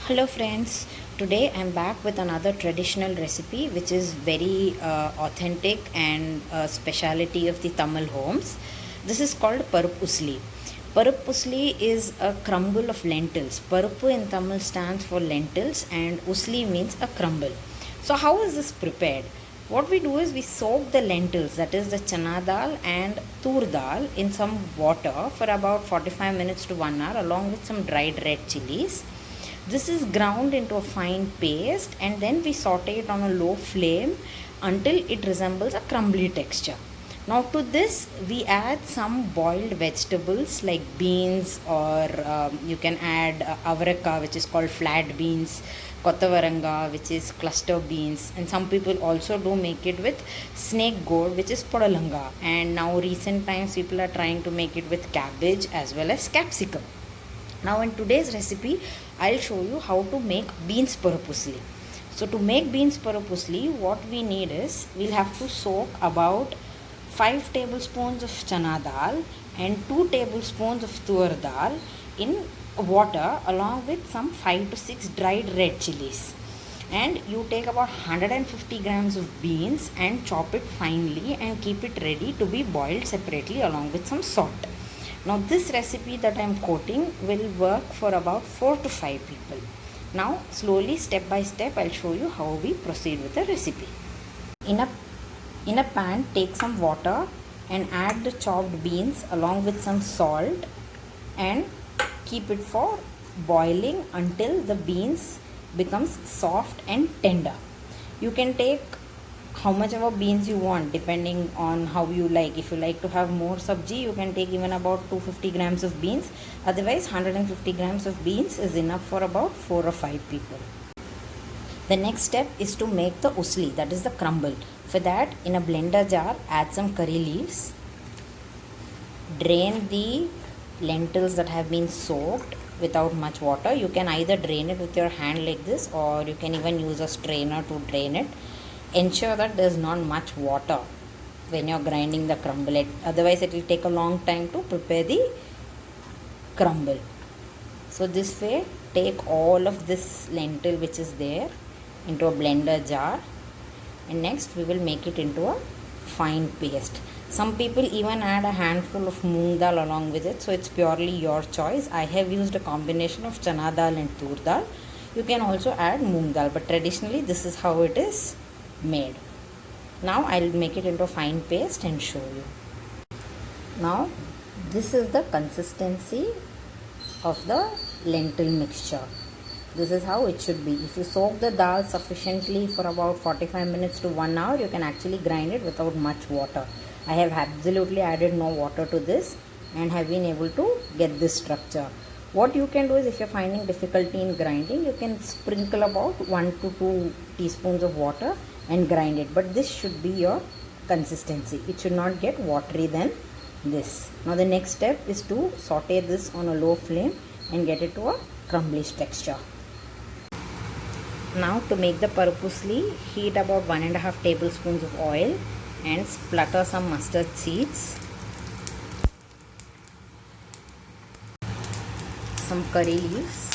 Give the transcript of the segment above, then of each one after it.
Hello friends, today I'm back with another traditional recipe which is very authentic and a speciality of the Tamil homes. This is called Parup Usli. Parup Usli is a crumble of lentils. Parupu in Tamil stands for lentils and Usli means a crumble. So how is this prepared? What we do is we soak the lentils, that is the chana dal and tur dal, in some water for about 45 minutes to 1 hour along with some dried red chilies. This is ground into a fine paste and then we saute it on a low flame until it resembles a crumbly texture. Now to this we add some boiled vegetables like beans, or you can add avaraka, which is called flat beans, kottavaranga, which is cluster beans, and some people also do make it with snake gourd, which is podalanga, and now recent times people are trying to make it with cabbage as well as capsicum. Now in today's recipe, I'll show you how to make beans parupusli. So to make beans parupusli, what we need is, we'll have to soak about 5 tablespoons of chana dal and 2 tablespoons of tur dal in water along with some 5 to 6 dried red chilies. And you take about 150 grams of beans and chop it finely and keep it ready to be boiled separately along with some salt. Now this recipe that I am quoting will work for about 4 to 5 people. Now slowly, step by step, I'll show you how we proceed with the recipe. In a pan, take some water and add the chopped beans along with some salt and keep it for boiling until the beans becomes soft and tender. You can take how much ever beans you want depending on how you like. If you like to have more sabji, you can take even about 250 grams of beans. Otherwise 150 grams of beans is enough for about 4 or 5 people. The next step is to make the usli, that is the crumble. For that, in a blender jar, add some curry leaves, drain the lentils that have been soaked without much water. You can either drain it with your hand like this, or you can even use a strainer to drain it. Ensure that there is not much water when you are grinding the crumble, otherwise it will take a long time to prepare the crumble. So this way, take all of this lentil which is there into a blender jar, and next we will make it into a fine paste. Some people even add a handful of moong dal along with it, so it's purely your choice. I have used a combination of chana dal and tur dal. You can also add moong dal, but traditionally this is how it is made. Now I'll make it into a fine paste and show you. Now this is the consistency of the lentil mixture. This is how it should be. If you soak the dal sufficiently for about 45 minutes to 1 hour, you can actually grind it without much water. I have absolutely added no water to this and have been able to get this structure. What you can do is, if you're finding difficulty in grinding, you can sprinkle about 1 to 2 teaspoons of water and grind it, but this should be your consistency. It should not get watery than this. Now the next step is to saute this on a low flame and get it to a crumblish texture. Now to make the parupusli, heat about 1.5 tablespoons of oil and splutter some mustard seeds, some curry leaves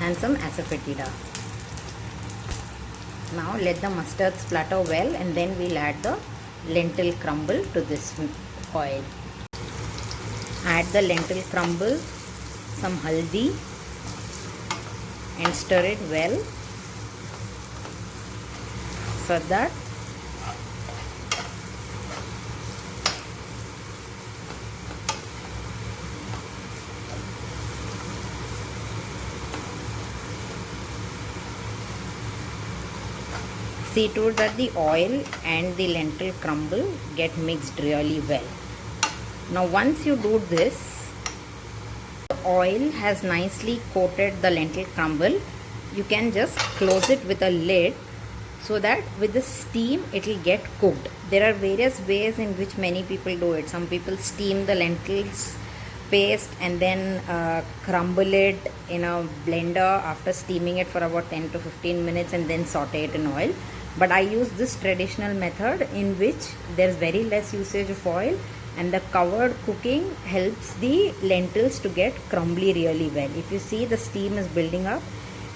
and some asafoetida. Now let the mustard splutter well, and then we'll add the lentil crumble to this oil. Add the lentil crumble, some haldi, and stir it well so that see to it that the oil and the lentil crumble get mixed really well. Now once you do this, the oil has nicely coated the lentil crumble. You can just close it with a lid so that with the steam it will get cooked. There are various ways in which many people do it. Some people steam the lentils paste and then crumble it in a blender after steaming it for about 10 to 15 minutes and then saute it in oil. But I use this traditional method in which there is very less usage of oil and the covered cooking helps the lentils to get crumbly really well. If you see, the steam is building up,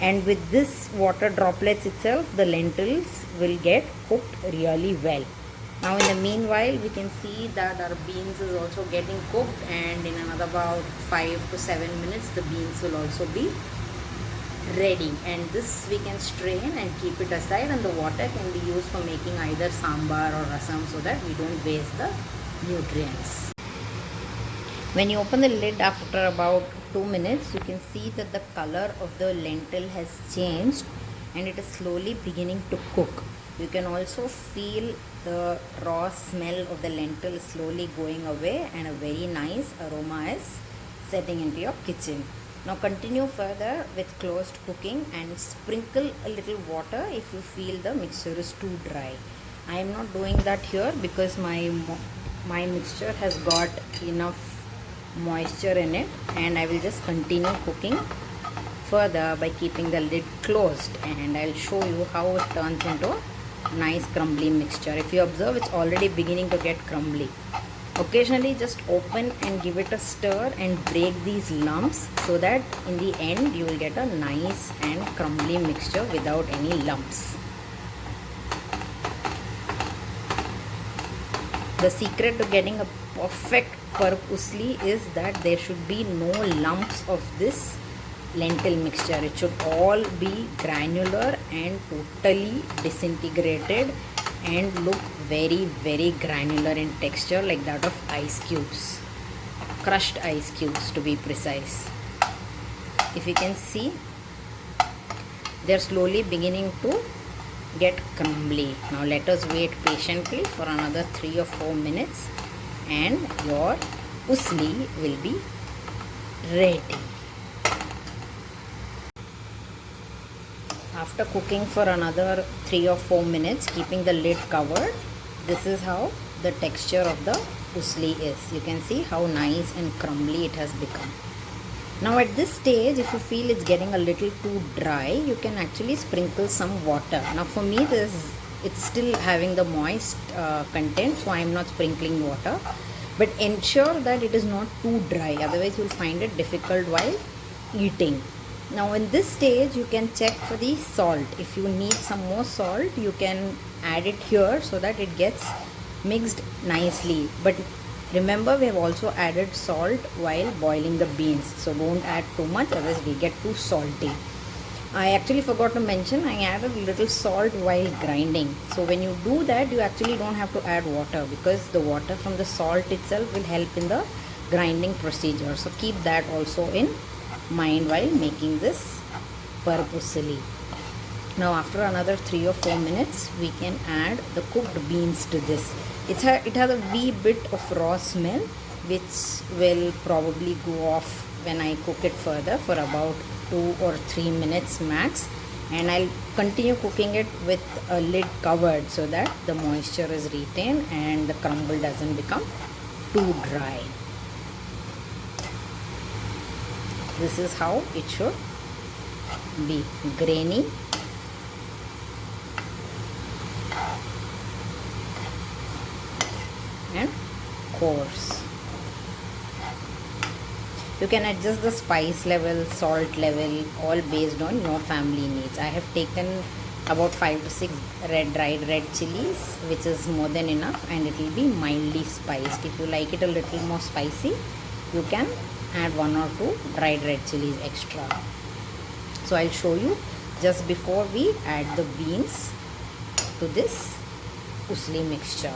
and with this water droplets itself, the lentils will get cooked really well. Now in the meanwhile, we can see that our beans is also getting cooked, and in another about 5 to 7 minutes the beans will also be ready, and this we can strain and keep it aside, and the water can be used for making either sambar or rasam, so that we don't waste the nutrients. When you open the lid after about 2 minutes, you can see that the color of the lentil has changed and it is slowly beginning to cook. You can also feel the raw smell of the lentil slowly going away, and a very nice aroma is setting into your kitchen. Now continue further with closed cooking and sprinkle a little water if you feel the mixture is too dry. I am not doing that here because my mixture has got enough moisture in it, and I will just continue cooking further by keeping the lid closed, and I'll show you how it turns into nice crumbly mixture. If you observe, it's already beginning to get crumbly. Occasionally just open and give it a stir and break these lumps, so that in the end you will get a nice and crumbly mixture without any lumps. The secret to getting a perfect parp usli is that there should be no lumps of this lentil mixture. It should all be granular and totally disintegrated and look very, very granular in texture, like that of ice cubes, crushed ice cubes to be precise. If you can see, they're slowly beginning to get crumbly. Now let us wait patiently for another 3 or 4 minutes and your usli will be ready. After cooking for another 3 or 4 minutes, keeping the lid covered, this is how the texture of the usli is. You can see how nice and crumbly it has become. Now at this stage, if you feel it's getting a little too dry, you can actually sprinkle some water. Now for me, it's still having the moist content, so I am not sprinkling water. But ensure that it is not too dry, otherwise you will find it difficult while eating. Now in this stage, you can check for the salt. If you need some more salt, you can add it here so that it gets mixed nicely. But remember, we have also added salt while boiling the beans, so don't add too much, otherwise it will get too salty. I actually forgot to mention, I added a little salt while grinding. So when you do that, you actually don't have to add water, because the water from the salt itself will help in the grinding procedure. So keep that also in mind while making this parp usli. Now after another 3 or 4 minutes, we can add the cooked beans to this. It has a wee bit of raw smell, which will probably go off when I cook it further for about 2 or 3 minutes max, and I'll continue cooking it with a lid covered so that the moisture is retained and the crumble doesn't become too dry. This is how it should be: grainy and coarse. You can adjust the spice level, salt level, all based on your family needs. I have taken about 5 to 6 dried red chilies, which is more than enough, and it will be mildly spiced. If you like it a little more spicy, you can add 1 or 2 dried red chilies extra. So I'll show you just before we add the beans to this usli mixture.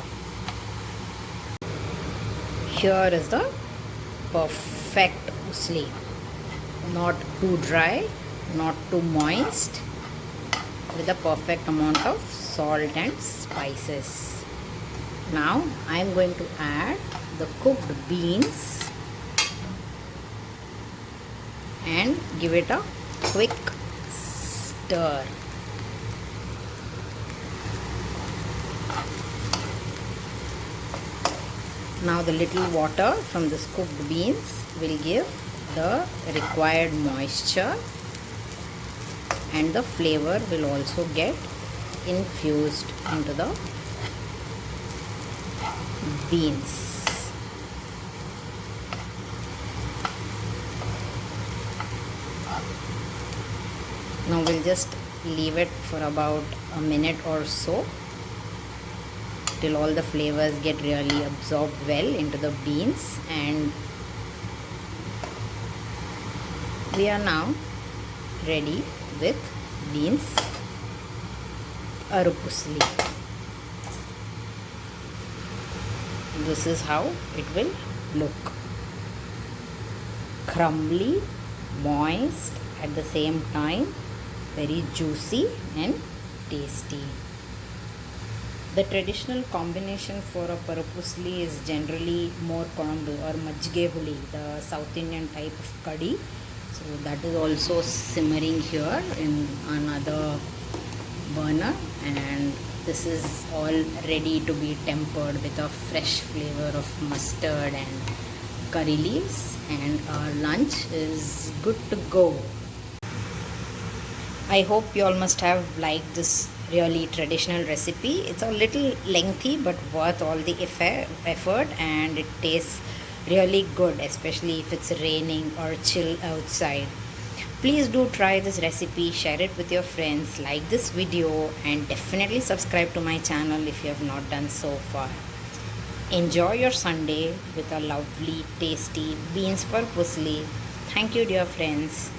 Here is the perfect usli. Not too dry, not too moist, with a perfect amount of salt and spices. Now I am going to add the cooked beans and give it a quick stir. Now the little water from this cooked beans will give the required moisture, and the flavor will also get infused into the beans. Now we'll just leave it for about a minute or so till all the flavors get really absorbed well into the beans, and we are now ready with beans Parup Usli. This is how it will look: crumbly, moist at the same time, very juicy and tasty. The traditional combination for a Parup Usli is generally more kondu or majge huli, the South Indian type of curry. So that is also simmering here in another burner, and this is all ready to be tempered with a fresh flavor of mustard and curry leaves, and our lunch is good to go. I hope you all must have liked this really traditional recipe. It's a little lengthy but worth all the effort, and it tastes really good, especially if it's raining or chill outside. Please do try this recipe, share it with your friends, like this video, and definitely subscribe to my channel if you have not done so far. Enjoy your Sunday with a lovely, tasty beans Parup Usli. Thank you, dear friends.